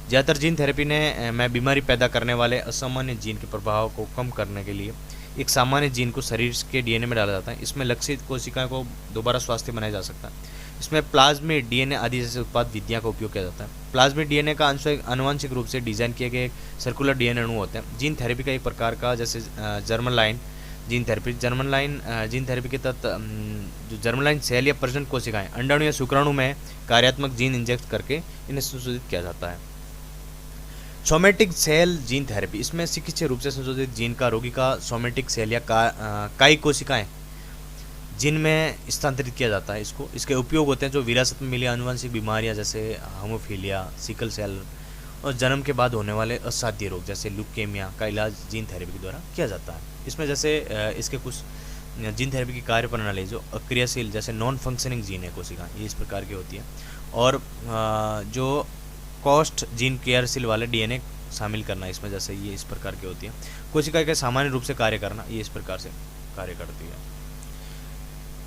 ज़्यादातर जीन थेरेपी में बीमारी पैदा करने वाले असामान्य जीन के प्रभाव को कम करने के लिए एक सामान्य जीन को शरीर के डीएनए में डाला जाता है। इसमें लक्षित कोशिकाओं को दोबारा स्वास्थ्य बनाया जा सकता है। इसमें प्लाज्मिड डीएनए आदि जैसे उत्पाद विधियाँ का उपयोग किया जाता है। प्लाज्मिड डीएनए का आनुवंशिक रूप से डिजाइन किए गए सर्कुलर डीएनए अणु होते हैं। जीन थेरेपी का एक प्रकार का जैसे German line gene therapy, German line gene therapy के तहत जो जर्मन लाइन सेल या प्रजनन कोशिकाएं अंडाणु या शुक्राणु में कार्यात्मक जीन इंजेक्ट करके इन्हें संशोधित किया जाता है। सोमेटिक सेल जीन थेरेपी, इसमें चिकित्सीय रूप से संशोधित जीन का रोगी का सोमेटिक सेल या कायी कोशिकाएं जिनमें स्थानांतरित किया जाता है। इसके उपयोग होते हैं जो विरासत में मिली आनुवंशिक बीमारियां जैसे हेमोफीलिया, सिकल सेल और जन्म के बाद होने वाले असाध्य रोग जैसे ल्यूकेमिया का इलाज जीन थेरेपी के द्वारा किया जाता है। इसमें जैसे इसके कुछ जीन थेरेपी की कार्य प्रणाली जो अक्रियाशील जैसे नॉन फंक्शनिंग जीन है कोशिका, ये इस प्रकार की होती है। और जो कॉस्ट जीन क्रियाशील वाले डीएनए शामिल करना, इसमें जैसे ये इस प्रकार की होती है। कोशिका के सामान्य रूप से कार्य करना, ये इस प्रकार से कार्य करती है।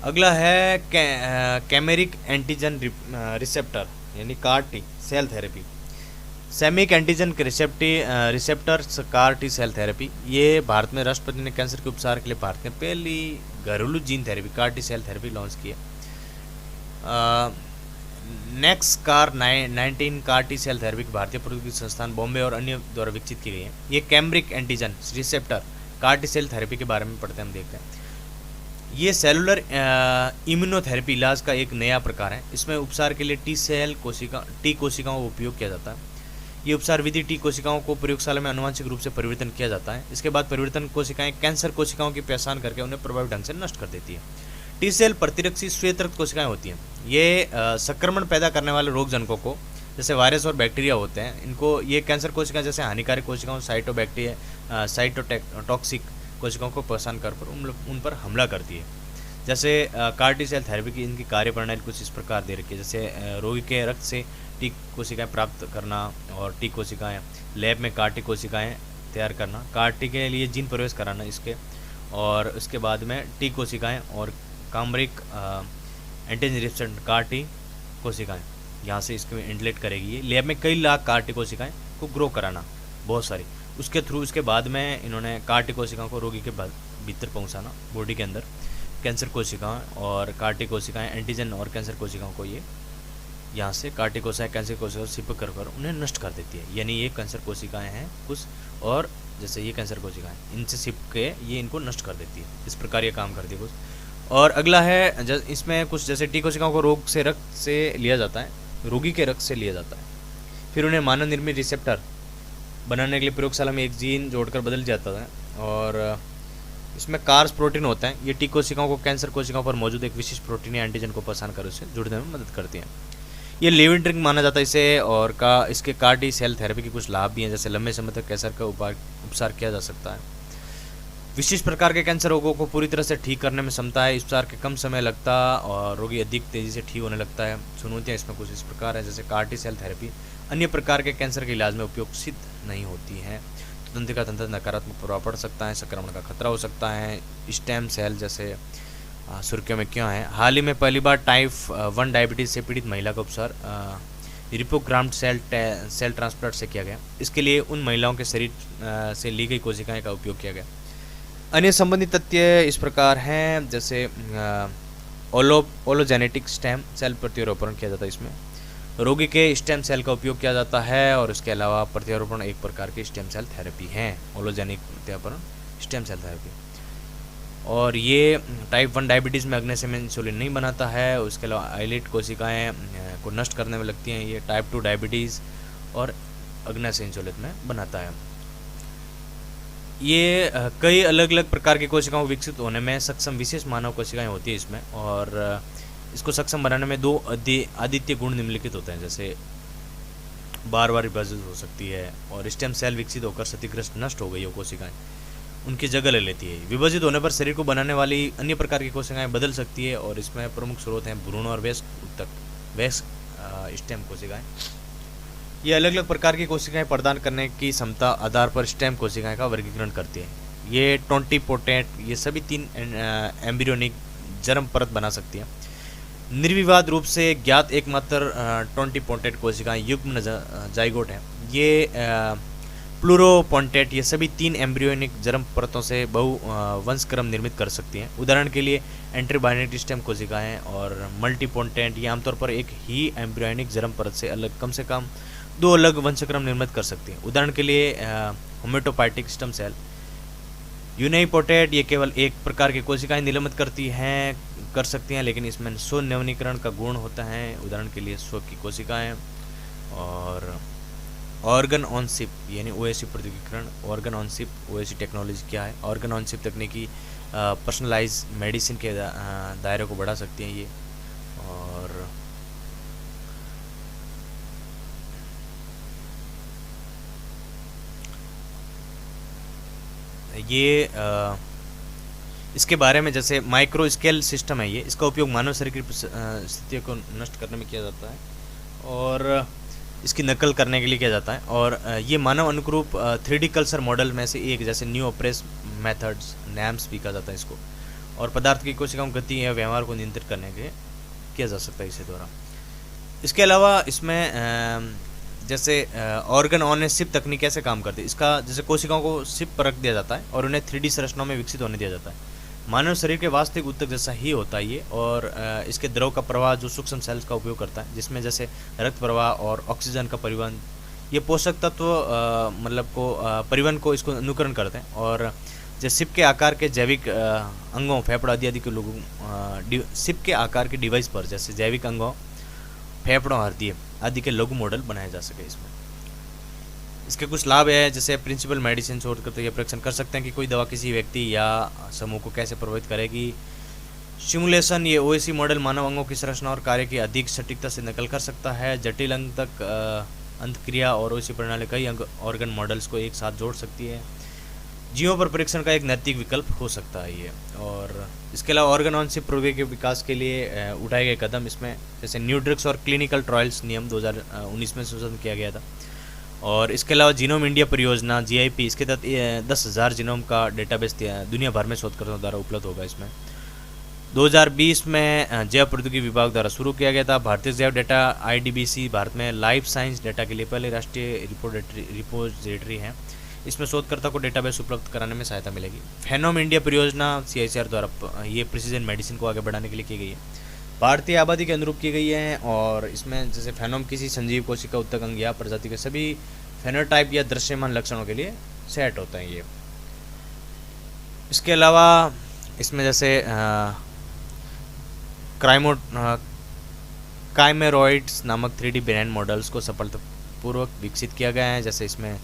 अगला है कैमेरिक एंटीजन रिसेप्टर यानी CAR T cell therapy. Chimeric antigen receptor CAR T cell therapy, ये भारत में राष्ट्रपति ने कैंसर के उपचार के लिए भारत में पहली घरेलू gene therapy CAR T cell therapy launch की है। Next CAR 19 CAR T cell therapy भारतीय प्रौद्योगिकी संस्थान बॉम्बे और अन्य द्वारा विकसित की गई है। ये chimeric antigen receptor CAR T cell therapy के बारे में पढ़ते हैं, हम देखते हैं। ये सेलुलर इम्यूनोथेरेपी इलाज का एक नया प्रकार है। इसमें उपचार के लिए टी कोशिकाओं का उपयोग किया जाता है। ये उपचार विधि टी कोशिकाओं को प्रयोगशाला में आनुवंशिक रूप से परिवर्तन किया जाता है। इसके बाद परिवर्तन कोशिकाएं कैंसर कोशिकाओं की पहचान करके उन्हें प्रभावी ढंग से नष्ट कर देती है। टी सेल प्रतिरक्षी श्वेत रक्त कोशिकाएं होती हैं। ये संक्रमण पैदा करने वाले रोग जनकों को जैसे वायरस और बैक्टीरिया होते हैं, इनको ये कैंसर कोशिकाएं जैसे हानिकारक कोशिकाओं साइटोटॉक्सिक कोशिकाओं को पहचान कर उन पर हमला करती है। जैसे कार टी सेल थेरेपी की इनकी कार्य प्रणाली कुछ इस प्रकार दे रखी है। जैसे रोगी के रक्त से टी कोशिकाएं प्राप्त करना और टी कोशिकाएं लैब में कार टी कोशिकाएं तैयार करना, कार टी के लिए जीन प्रवेश कराना इसके, और उसके बाद में टी कोशिकाएं और कामरिक एंटीजन रिसेप्टर कार टी कोशिकाएं यहाँ से इसके इंटलेक्ट करेगी। ये लैब में कई लाख कार टी कोशिकाएं को ग्रो कराना बहुत सारी, उसके थ्रू उसके बाद में इन्होंने कार टी कोशिकाओं को रोगी के भीतर पहुंचाना बॉडी के अंदर, कैंसर कोशिकाएं और कार टी कोशिकाएं एंटीजन और कैंसर कोशिकाओं को ये यहाँ से कार टी कोशिकाएं कैंसर कोशिकाओं से चिपक कर उन्हें नष्ट कर देती है। यानी ये कैंसर कोशिकाएं हैं कुछ, और जैसे ये कैंसर कोशिकाएं इनसे चिपक के ये इनको नष्ट कर देती है। इस प्रकार ये काम करती है कुछ। और अगला है इसमें कुछ जैसे टी कोशिकाओं को रोग से रक्त से लिया जाता है, रोगी के रक्त से लिया जाता है, फिर उन्हें मानव निर्मित रिसेप्टर बनाने के लिए प्रयोगशाला में एक जीन जोड़कर बदल जाता है। और इसमें कार्स प्रोटीन होता है। ये टी कोशिकाओं को कैंसर कोशिकाओं पर मौजूद एक विशिष्ट प्रोटीन या एंटीजन को पहचान कर उससे जुड़ने में मदद करती हैं। ये लिविंग ड्रिंक माना जाता है इसे, और इसके कार टी सेल थेरेपी के कुछ लाभ भी हैं, जैसे लंबे समय तक कैंसर का उपचार किया जा सकता है। विशिष्ट प्रकार के कैंसर रोगों को पूरी तरह से ठीक करने में क्षमता है। उपचार के कम समय लगता और रोगी अधिक तेजी से ठीक होने लगता है। चुनौतियाँ इसमें कुछ इस प्रकार है, जैसे कार टी सेल थेरेपी अन्य प्रकार के कैंसर के इलाज में उपयोग सिद्ध नहीं होती हैं। तंत्रिका तंत्र नकारात्मक प्रभाव पड़ सकता है, संक्रमण का खतरा हो सकता है। स्टेम सेल जैसे सुर्खियों में क्यों है? हाल ही में पहली बार टाइप 1 डायबिटीज़ से पीड़ित महिला का उपचार रिपोग्राम्ड सेल ट्रांसप्लांट से किया गया। इसके लिए उन महिलाओं के शरीर से ली गई कोशिकाएं का उपयोग किया गया। अन्य संबंधित तथ्य इस प्रकार हैं, जैसे ओलोजेनेटिक स्टेम सेल प्रत्यारोपण किया जाता है। इसमें रोगी के स्टेम सेल का उपयोग किया जाता है, और इसके अलावा प्रत्यारोपण एक प्रकार की स्टेम सेल थेरेपी है, ओलोजेनिक प्रत्यारोपण स्टेम सेल थेरेपी। और ये टाइप 1 डायबिटीज़ में अग्नि में इंसुलिन नहीं बनाता है। उसके अलावा आइलेट कोशिकाएं को नष्ट करने में लगती हैं। ये टाइप 2 डायबिटीज़ और अग्नि से इंसुलिन में बनाता है। ये कई अलग अलग प्रकार की कोशिकाओं विकसित होने में सक्षम विशेष मानव कोशिकाएं होती है इसमें, और इसको सक्षम बनाने में 2 आदित्य गुण निम्नलिखित होते हैं, जैसे बार बार विभाजित हो सकती है, और स्टेम सेल विकसित होकर क्षतिग्रस्त नष्ट हो गई हो कोशिकाएं उनकी जगह ले लेती है। विभाजित होने पर शरीर को बनाने वाली अन्य प्रकार की कोशिकाएं बदल सकती है, और इसमें प्रमुख स्रोत हैं भ्रूण और वयस्क स्टेम कोशिकाएं। ये अलग अलग प्रकार की कोशिकाएं प्रदान करने की क्षमता आधार पर स्टेम कोशिकाएं का वर्गीकरण करती है। ये टोंटिपोटेंट, ये सभी 3 एम्ब्रियोनिक जर्म परत बना सकती हैं। निर्विवाद रूप से ज्ञात एकमात्र टोंटिपोटेंट कोशिकाएं युग्म जाइगोट हैं। ये प्लूरोपोटेंट, ये सभी 3 एम्ब्रियोनिक जर्म परतों से बहु वंशक्रम निर्मित कर सकती हैं। उदाहरण के लिए एंट्रीबाइनेट स्टेम कोशिकाएं और मल्टीपोटेंट, ये आमतौर पर एक ही एम्ब्रियोनिक जर्म परत से अलग कम से कम 2 अलग वंशक्रम निर्मित कर सकती हैं। उदाहरण के लिए होमिटोपाइटिक स्टेम सेल। यूनिपोटेंट, ये केवल एक प्रकार की कोशिकाएं निलंबित कर सकती हैं, लेकिन इसमें स्व नवीनीकरण का गुण होता है। उदाहरण के लिए स्व की कोशिकाएं। और ऑर्गन ऑन चिप यानी ओएसी पृथक्करण। ऑर्गन ऑन चिप ओएसी टेक्नोलॉजी क्या है? ऑर्गन ऑन चिप तकनीकी पर्सनलाइज मेडिसिन के दायरे को बढ़ा सकती हैं ये। और ये इसके बारे में जैसे माइक्रो स्केल सिस्टम है ये, इसका उपयोग मानव शरीर की स्थितियों को नष्ट करने में किया जाता है और इसकी नकल करने के लिए किया जाता है। और ये मानव अनुरूप 3D कल्चर मॉडल में से एक, जैसे न्यू ऑपरेस मेथड्स, नैम्स भी कहा जाता है इसको। और पदार्थ की कोशिकाओं गति या व्यवहार को नियंत्रित करने के किया जा सकता है इसी द्वारा। इसके अलावा इसमें जैसे ऑर्गन ऑन शिप तकनीक कैसे काम करती है, इसका जैसे कोशिकाओं को शिप पर रख दिया जाता है और उन्हें 3D संरचनाओं में विकसित होने दिया जाता है। मानव शरीर के वास्तविक ऊतक जैसा ही होता है ये। और इसके द्रव का प्रवाह जो सूक्ष्म सेल्स का उपयोग करता है, जिसमें जैसे रक्त प्रवाह और ऑक्सीजन का परिवहन, ये पोषक तत्व परिवहन को इसको अनुकरण करते हैं। और जैसे शिप के आकार के जैविक अंगों, फेफड़ों आदि के लोगों शिप के आकार के डिवाइस पर जैसे जैविक अंगों, फेफड़ों, हृदय आदि के लघु मॉडल बनाए जा सके इसमें। इसके कुछ लाभ है, जैसे प्रिंसिपल मेडिसिन शोध करते हुए परीक्षण कर सकते हैं कि कोई दवा किसी व्यक्ति या समूह को कैसे प्रभावित करेगी। सिमुलेशन, ये ओएसी मॉडल मानव अंगों की संरचना और कार्य की अधिक सटीकता से नकल कर सकता है। जटिल अंग तक अंतक्रिया और ओएसी प्रणाली कई ऑर्गन मॉडल्स को एक साथ जोड़ सकती है। जीवों पर परीक्षण का एक नैतिक विकल्प हो सकता है ये। और इसके अलावा ऑर्गन ऑन चिप प्रौद्योगिकी के विकास के लिए उठाए गए कदम, इसमें जैसे न्यू ड्रग्स और क्लिनिकल ट्रायल्स नियम 2019 में संशोधन किया गया था। और इसके अलावा जीनोम इंडिया परियोजना जीआईपी, इसके तहत 10,000 जीनोम का डेटाबेस दुनिया भर में शोधकर्ताओं द्वारा उपलब्ध होगा इसमें। 2020 में जैव प्रौद्योगिकी विभाग द्वारा शुरू किया गया था। भारतीय जैव डेटा आईडीबीसी भारत में लाइफ साइंस डेटा के लिए पहले राष्ट्रीय रिपोजिटरी है। इसमें शोधकर्ता को डेटाबेस उपलब्ध कराने में सहायता मिलेगी। फेनोम इंडिया परियोजना सीआईसीआर द्वारा ये प्रिसीजन मेडिसिन को आगे बढ़ाने के लिए की गई है। भारतीय आबादी के अनुरूप की गई है। और इसमें जैसे फेनोम किसी संजीव कोशिका ऊतक अंग या प्रजाति के सभी फेनोटाइप या दृश्यमान लक्षणों के लिए सेट होते हैं ये। इसके अलावा इसमें जैसे काइमेरॉइड्स नामक 3D ब्रेन मॉडल्स को सफलतापूर्वक विकसित किया गया है। जैसे इसमें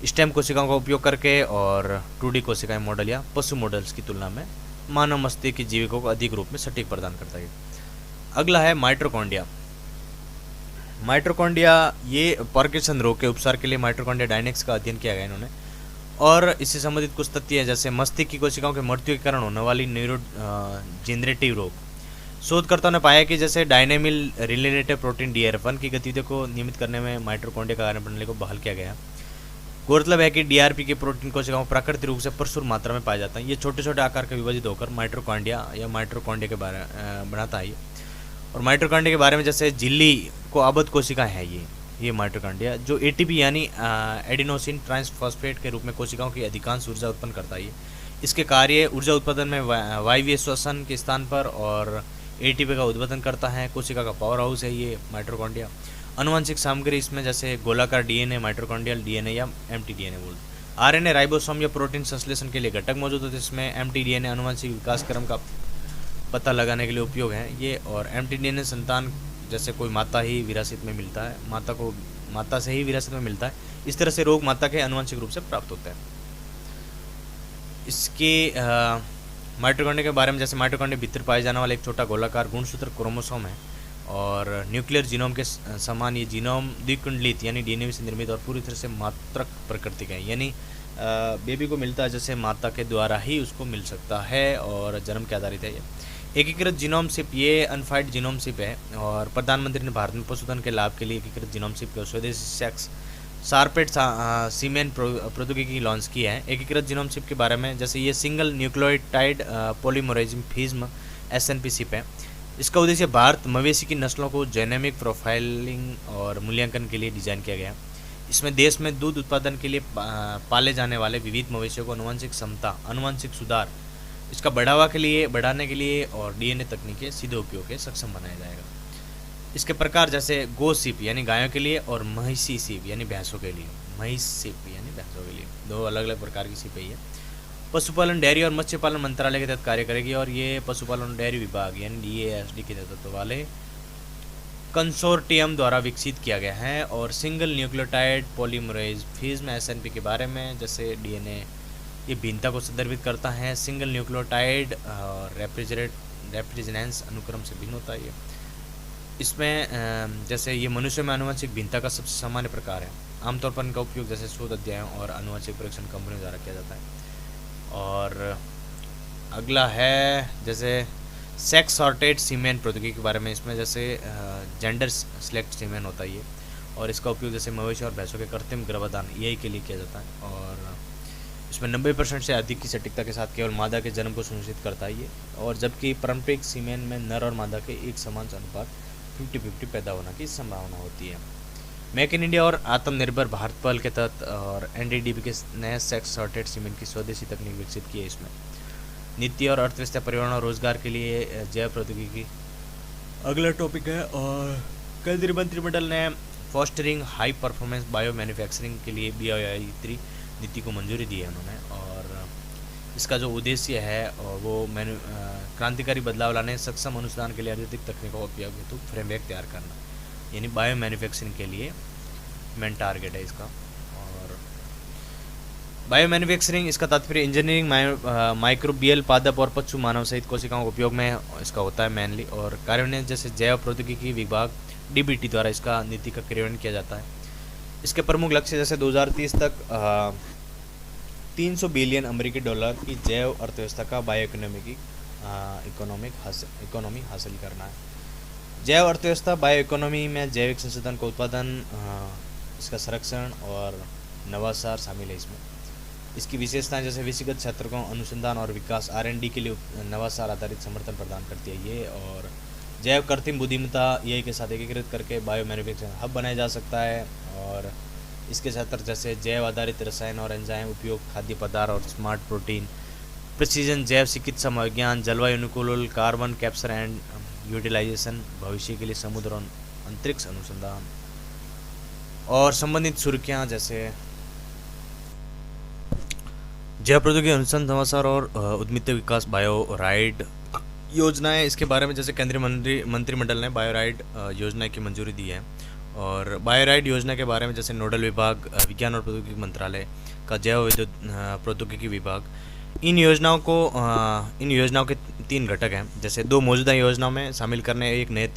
स्टेम कोशिकाओं का उपयोग करके और 2D कोशिकाएं मॉडल या पशु मॉडल्स की तुलना में मानव मस्तिष्क की जीविकों को अधिक रूप में सटीक प्रदान करता है। अगला है माइटोकॉन्ड्रिया। माइटोकॉन्ड्रिया, ये पार्किंसन रोग के उपचार के लिए माइटोकॉन्ड्रिया डायनेक्स का अध्ययन किया गया इन्होंने। और इससे संबंधित कुछ तथ्य हैं, जैसे मस्तिष्क की कोशिकाओं के मृत्यु के कारण होने वाली न्यूरोजेनरेटिव रोग। शोधकर्ताओं ने पाया कि जैसे डायनेमिल रिलेटेड प्रोटीन DRF1 की गतिविधि को नियमित करने में माइटोकॉन्ड्रिया का कार्य प्रणाली को बहाल किया गया। गौरतलब है कि DRP के प्रोटीन कोशिकाओं प्राकृतिक रूप से प्रचुर मात्रा में पाए जाते हैं। ये छोटे छोटे आकार के विभाजित होकर माइटोकॉन्ड्रिया के बारे बनाता है ये। और माइटोकॉन्ड्रिया के बारे में जैसे झिल्ली को आबद्ध कोशिका है ये माइटोकॉन्ड्रिया, जो ATP यानी एडिनोसिन ट्रांसफॉस्फेट के रूप में कोशिकाओं की अधिकांश ऊर्जा उत्पन्न करता है। इसके कार्य ऊर्जा उत्पादन में वायवीय श्वसन के स्थान पर और ATP का उत्पादन करता है। कोशिका का पावर हाउस है ये माइटोकॉन्ड्रिया। आनुवंशिक सामग्री इसमें जैसे गोलाकार DNA, माइटोकॉन्ड्रियल DNA या mtDNA बोलते। RNA राइबोसोम या प्रोटीन संश्लेषण के लिए घटक मौजूद होते हैं। इसमें mtDNA अनुवंशिक विकास क्रम का पता लगाने के लिए उपयोग है ये। और mtDNA संतान जैसे कोई माता ही विरासत में मिलता है, माता से ही विरासत में मिलता है। इस तरह से रोग माता के आनुवंशिक रूप से प्राप्त होते हैं। इसके माइटोकॉन्ड्रिया के बारे में जैसे माइटोकॉन्ड्रिया भीतर पाए जाने वाला एक छोटा गोलाकार गुणसूत्र क्रोमोसोम है। और न्यूक्लियर जीनोम के समान ये जीनोम द्विकुंडलित यानी DNA से निर्मित और पूरी तरह से मात्रक प्रकृति का है, यानी बेबी को मिलता है जैसे माता के द्वारा ही उसको मिल सकता है और जन्म के आधारित है ये। एकीकृत जीनोम चिप, ये अनफाइड जीनोम चिप है। और प्रधानमंत्री ने भारत में पशुधन के लाभ के लिए एकीकृत जीनोम चिप के स्वदेशी सेक्स शार्पेट सीमेन प्रौद्योगिकी लॉन्च की है एकीकृत जीनोम चिप के बारे में। जैसे ये सिंगल न्यूक्लियोटाइड पॉलीमरेज्म फिज्म SNP चिप है। इसका उद्देश्य भारत मवेशी की नस्लों को जेनेमिक प्रोफाइलिंग और मूल्यांकन के लिए डिजाइन किया गया है। इसमें देश में दूध उत्पादन के लिए पाले जाने वाले विविध मवेशियों को आनुवंशिक क्षमता, आनुवंशिक सुधार, इसका बढ़ाने के लिए और DNA तकनीक के सीधे उपयोग के सक्षम बनाया जाएगा। इसके प्रकार जैसे गो सीप यानी गायों के लिए और महिषी सीप यानी भैंसों के लिए, महिष सीप यानी भैंसों के लिए, दो अलग अलग प्रकार की सीप है ये। पशुपालन, डेयरी और मत्स्य पालन मंत्रालय के तहत कार्य करेगी और ये पशुपालन और डेयरी विभाग यानी DASD के नेतृत्व वाले कंसोर्टियम द्वारा विकसित किया गया है। और सिंगल न्यूक्लियोटाइड पॉलीमरेज फिज्म SNP के बारे में, जैसे DNA ये भिन्नता को संदर्भित करता है। सिंगल न्यूक्लियोटाइड और रेफ्रिजरेंस अनुक्रम से भिन्न होता है ये। इसमें जैसे ये मनुष्य में आनुवंशिक भिन्नता का सबसे सामान्य प्रकार है। आमतौर पर इनका उपयोग जैसे शोध अध्ययन और आनुवंशिक परीक्षण कंपनियों द्वारा किया जाता है। और अगला है जैसे सेक्स सॉर्टेड सीमेन प्रौद्योगिकी के बारे में। इसमें जैसे जेंडर सिलेक्ट सीमेन होता है ये, और इसका उपयोग जैसे मवेशी और भैंसों के कृत्रिम गर्भाधान यही के लिए किया जाता है। और इसमें 90% से अधिक की सटीकता के साथ केवल मादा के जन्म को सुनिश्चित करता है ये। और जबकि पारंपरिक सीमेन में नर और मादा के एक समान अनुपात 50-50 पैदा होने की संभावना होती है। मेक इन इंडिया और आत्मनिर्भर भारत पहल के तहत और NDDB के नए सेक्स सॉर्टेड सीमेंट की स्वदेशी तकनीक विकसित की है। इसमें नीति और अर्थव्यवस्था, पर्यावरण और रोजगार के लिए जैव प्रौद्योगिकी अगला टॉपिक है। और केंद्रीय मंत्रिमंडल ने fostering high performance bio manufacturing के लिए BII3 नीति को मंजूरी दी है उन्होंने। और इसका जो उद्देश्य है वो क्रांतिकारी बदलाव लाने, सक्षम अनुसंधान के लिए अधिक तकनीकों का उपयोग हेतु फ्रेमवर्क तैयार करना, यानी बायो मैन्युफैक्चरिंग के लिए मेन टारगेट है इसका। और बायो मैन्युफैक्चरिंग इसका तात्पर्य इंजीनियरिंग, माइक्रोबियल पादप और पशु मानव सहित कोशिकाओं के उपयोग में इसका होता है मेनली। और कार्यान्वयन जैसे जैव प्रौद्योगिकी विभाग DBT द्वारा इसका नीति का क्रियान्वयन किया जाता है। इसके प्रमुख लक्ष्य जैसे 2030 तक 300 बिलियन अमेरिकी डॉलर की जैव अर्थव्यवस्था का बायो इकोनॉमी हासिल करना है। जैव अर्थव्यवस्था बायो इकोनॉमी में जैविक संसाधन का उत्पादन, इसका संरक्षण और नवाचार शामिल है इसमें। इसकी विशेषताएं जैसे व्यक्तिगत क्षेत्र को अनुसंधान और विकास R&D के लिए नवाचार आधारित समर्थन प्रदान करती है ये। और जैव कृत्रिम बुद्धिमत्ता यही के साथ एकीकृत करके बायो मैन्युफैक्चरिंग हब बनाया जा सकता है। और इसके साथ जैसे जैव आधारित रसायन और एंजाइम उपयोग, खाद्य पदार्थ और स्मार्ट प्रोटीन, प्रिसीजन जैव चिकित्सा विज्ञान, जलवायु अनुकूल, कार्बन कैप्चर एंड यूटिलाइजेशन, भविष्य के लिए समुद्र और अंतरिक्ष अनुसंधान और संबंधित सुर्खियाँ जैसे जैव प्रौद्योगिकी अनुसंधान, नवाचार और उद्यमिता विकास, बायो राइड योजनाएं। इसके बारे में जैसे केंद्रीय मंत्रिमंडल ने बायो राइड योजना की मंजूरी दी है। और बायो राइड योजना के बारे में जैसे नोडल विभाग विज्ञान और प्रौद्योगिकी मंत्रालय का जैव विद्युत प्रौद्योगिकी विभाग। इन योजनाओं के 3 घटक हैं। जैसे 2 मौजूदा योजनाओं में शामिल करने एक नए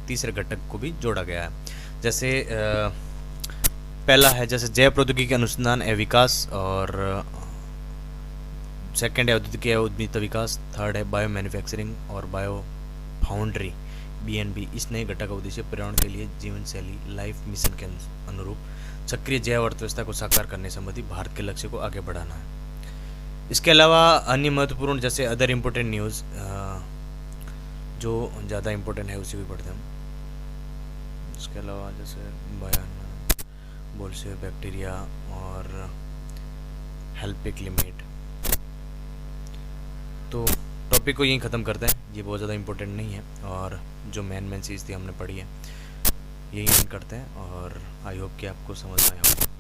तीसरे घटक को भी जोड़ा गया है। जैसे पहला है जैसे जैव प्रौद्योगिकी अनुसंधान एवं विकास, और सेकंड है औद्योगिक उद्यमिता विकास, थर्ड है बायो मैन्युफैक्चरिंग और बायो फाउंड्री BNB। इस नए घटक का उद्देश्य पर्यावरण के लिए जीवन शैली लाइफ मिशन के अनुरूप सक्रिय जैव अर्थव्यवस्था को साकार करने संबंधी भारत के लक्ष्य को आगे बढ़ाना है। इसके अलावा अन्य महत्वपूर्ण जैसे अदर इम्पोर्टेंट न्यूज़, जो ज़्यादा इम्पोर्टेंट है उसी भी पढ़ते हैं हम। इसके अलावा जैसे बयान, बोल्से बैक्टीरिया और हेल्पिक लिमिट। तो टॉपिक को यहीं ख़त्म करते हैं, ये बहुत ज़्यादा इम्पोर्टेंट नहीं है। और जो मेन चीज़ थी हमने पढ़ी है यही करते हैं। और आई होप कि आपको समझ आया होगा।